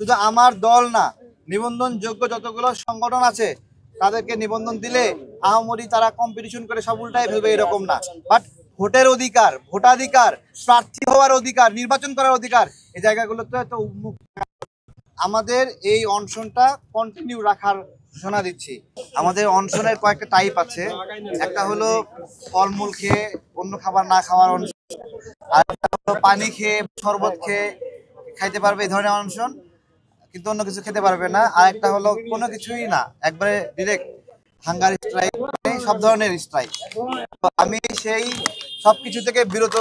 শুধু আমার দল না, নিবন্ধন যোগ্য যতগুলো সংগঠন আছে তাদেরকে নিবন্ধন দিলে আহামরি তারা কম্পিটিশন করে সব উল্টাই ফেলবে এরকম না। বাট ভোটের অধিকার, ভোটাধিকার, প্রার্থী হওয়ার অধিকার, নির্বাচন করার অধিকার, এই জায়গাগুলোতে তো উন্মুক্ত। আমাদের এই অনশনটা কন্টিনিউ রাখার ঘোষণা দিচ্ছি। আমাদের অনশনের কয়েকটা টাইপ আছে। একটা হলো ফলমূল খেয়ে অন্য খাবার না খাওয়ার অনশন, আর একটা হলো পানি খেয়ে শরবত খেয়ে খাইতে পারবে এই ধরনের অনশন, কিন্তু অন্য কিছু খেতে পারবে না। আর একটা হলো কোনো কিছুই না, একবারে ডিরেক্ট হাঙ্গার স্ট্রাইক, সব ধরনের স্ট্রাইক। তো আমি সেই সবকিছু থেকে বিরত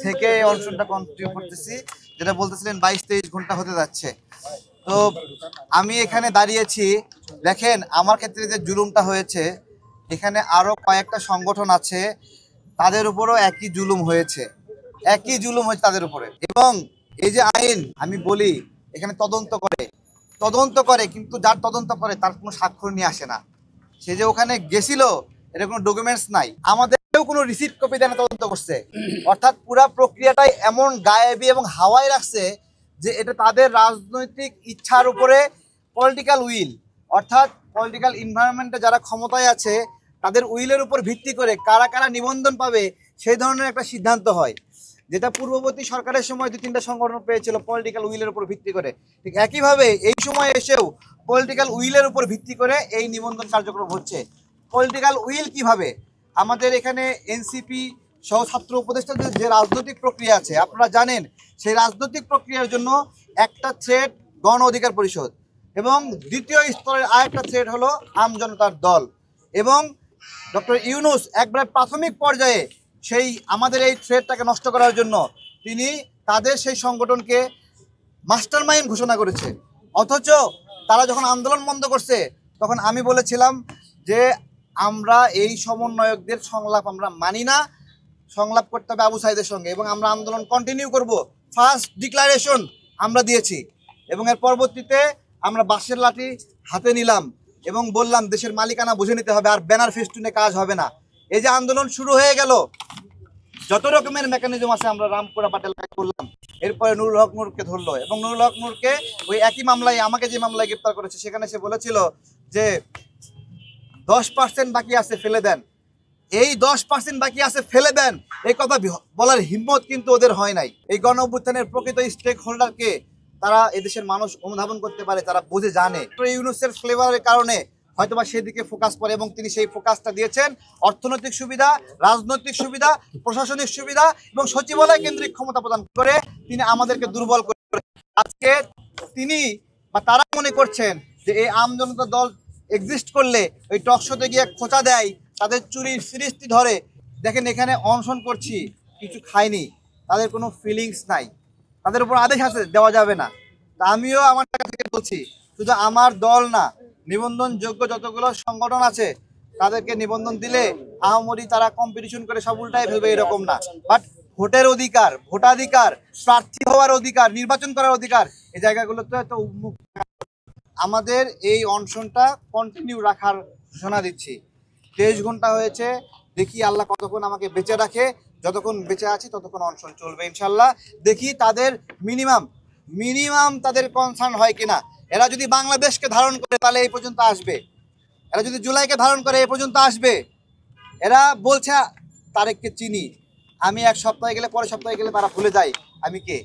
থেকে অনশনটা কন্টিনিউ করতেছি। যেটা বলতেছিলেন 22-23 ঘন্টা হতে যাচ্ছে। তো আমি এখানে দাঁড়িয়েছি, দেখেন আমার ক্ষেত্রে যে জুলুমটা হয়েছে, এখানে আরো কয়েকটা সংগঠন আছে, তাদের উপরও একই জুলুম হয়েছে, একই জুলুম হয়েছে তাদের উপরে। এবং এই যে আইন, আমি বলি এখানে তদন্ত করে কিন্তু যার তদন্ত করে তার কোনো স্বাক্ষর নিয়ে আসে না। সে যে ওখানে গেছিল এটা কোনো ডকুমেন্টস নাই, আমাদেরও কোনো রিসিপ্ট কপি দেয় না তদন্ত করছে। অর্থাৎ পুরা প্রক্রিয়াটাই এমন গায়েবী এবং হাওয়ায় রাখছে যে এটা তাদের রাজনৈতিক ইচ্ছার উপরে, পলিটিক্যাল উইল, অর্থাৎ পলিটিক্যাল এনভায়রনমেন্টে যারা ক্ষমতায় আছে তাদের উইলের উপর ভিত্তি করে কারা কারা নিবন্ধন পাবে সেই ধরনের একটা সিদ্ধান্ত হয়, যেটা পূর্ববর্তী সরকারের সময় 2-3টা সংগঠন পেয়েছিল পলিটিক্যাল উইলের উপর ভিত্তি করে। ঠিক একইভাবে এই সময় এসেও পলিটিক্যাল উইলের উপর ভিত্তি করে এই নিবন্ধন কার্যক্রম হচ্ছে। পলিটিক্যাল উইল কিভাবে? আমাদের এখানে এনসিপি সহ ছাত্র উপদেষ্টাদের যে রাজনৈতিক প্রক্রিয়া আছে আপনারা জানেন, সেই রাজনৈতিক প্রক্রিয়ার জন্য একটা থ্রেড গণ অধিকার পরিষদ, এবং দ্বিতীয় স্তরের আরেকটা থ্রেড হলো আম জনতার দল। এবং ডক্টর ইউনূস একবারে প্রাথমিক পর্যায়ে সেই আমাদের এই থ্রেডটাকে নষ্ট করার জন্য তিনি তাদের সেই সংগঠনকে মাস্টারমাইন্ড ঘোষণা করেছে। অথচ তারা যখন আন্দোলন বন্ধ করছে তখন আমি বলেছিলাম যে আমরা এই সমন্বয়কদের সংলাপ আমরা মানি না, সংলাপ করতে হবে আবু সাইদের সঙ্গে, এবং আমরা আন্দোলন কন্টিনিউ করব। ফার্স্ট ডিক্লারেশন আমরা দিয়েছি, এবং এর পরবর্তীতে আমরা বাঁশের লাঠি হাতে নিলাম এবং বললাম দেশের মালিকানা বুঝে নিতে হবে, আর ব্যানার ফেস্টুনে কাজ হবে না। এই যে আন্দোলন শুরু হয়ে গেল, যত রকমের মেকানিজম আছে আমরা রামপুরা পাটেলকে করলাম, এরপরে নুরুল হক নূরকে ধরলো, এবং নুরুল হক নূরকে ওই একই মামলায় আমাকে যে মামলায় গ্রেপ্তার করেছে সেখানে সে বলেছিল যে 10% বাকি আছে ফেলে দেন, এই 10% বাকি আছে ফেলে দেন, এই কথা বলার হিম্মত কিন্তু ওদের হয় নাই। এই গণ অভ্যুত্থানের প্রকৃত স্টেক হোল্ডারকে তারা এদেশের মানুষ অনুধাবন করতে পারে, তারা বুঝে জানে। ইউনূসের ফ্লেভারের কারণে হয়তোবা সেদিকে ফোকাস করে, এবং তিনি সেই ফোকাসটা দিয়েছেন অর্থনৈতিক সুবিধা, রাজনৈতিক সুবিধা, প্রশাসনিক সুবিধা এবং সচিবালয় কেন্দ্রিক ক্ষমতা প্রদান করে তিনি আমাদেরকে দুর্বল করে। আজকে তিনি বা তারা মনে করছেন যে এই আম জনতা দল এক্সিস্ট করলে ওই টকশোতে গিয়ে খোঁচা দেয়, তাদের চুরির ফিরিস্তি ধরে। দেখেন এখানে অনশন করছি, কিছু খাইনি, তাদের কোনো ফিলিংস নাই, তাদের উপর আদেশ আছে দেওয়া যাবে না। তা আমিও আমার টাকা থেকে বলছি, শুধু আমার দল না, নিবন্ধন যোগ্য যতগুলো সংগঠন আছে তাদেরকে নিবন্ধন দিলে আহামরি তারা কম্পিটিশন করে সব উল্টাই ফেলবে এরকম না। বাট ভোটের অধিকার, ভোটাধিকার, প্রার্থী হওয়ার অধিকার, নির্বাচন করার অধিকার, এই জায়গাগুলোতে তো উন্মুক্ত। আমাদের এই অনশনটা কন্টিনিউ রাখার ঘোষণা দিচ্ছি। 23 ঘন্টা হয়েছে, দেখি আল্লাহ কতক্ষণ আমাকে বেঁচে রাখে। যতক্ষণ বেঁচে আছি ততক্ষণ অনশন চলবে ইনশাল্লাহ। দেখি তাদের মিনিমাম তাদের কনসার্ন হয় কিনা। এরা যদি বাংলাদেশকে ধারণ করে তাহলে এই পর্যন্ত আসবে, এরা যদি জুলাইকে ধারণ করে এই পর্যন্ত আসবে। এরা বলছে তারেককে চিনি, আমি এক সপ্তাহে গেলে পরের সপ্তাহে গেলে তারা ভুলে যায় আমি কে।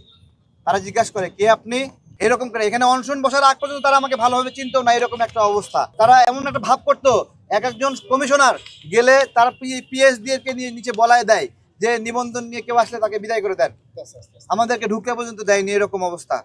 তারা জিজ্ঞাসা করে কে আপনি, এরকম করে। এখানে অনশন বসার আগ পর্যন্ত তারা আমাকে ভালোভাবে চিনতো না, এরকম একটা অবস্থা। তারা এমন একটা ভাব করতো একজন কমিশনার গেলে তার পিএইচডি কে নিয়ে নিচে বলায় দেয় যে নিবন্ধন নিয়ে কেউ আসলে তাকে বিদায় করে দেন, আমাদেরকে ঢুকে পর্যন্ত দেয়নি, এরকম অবস্থা।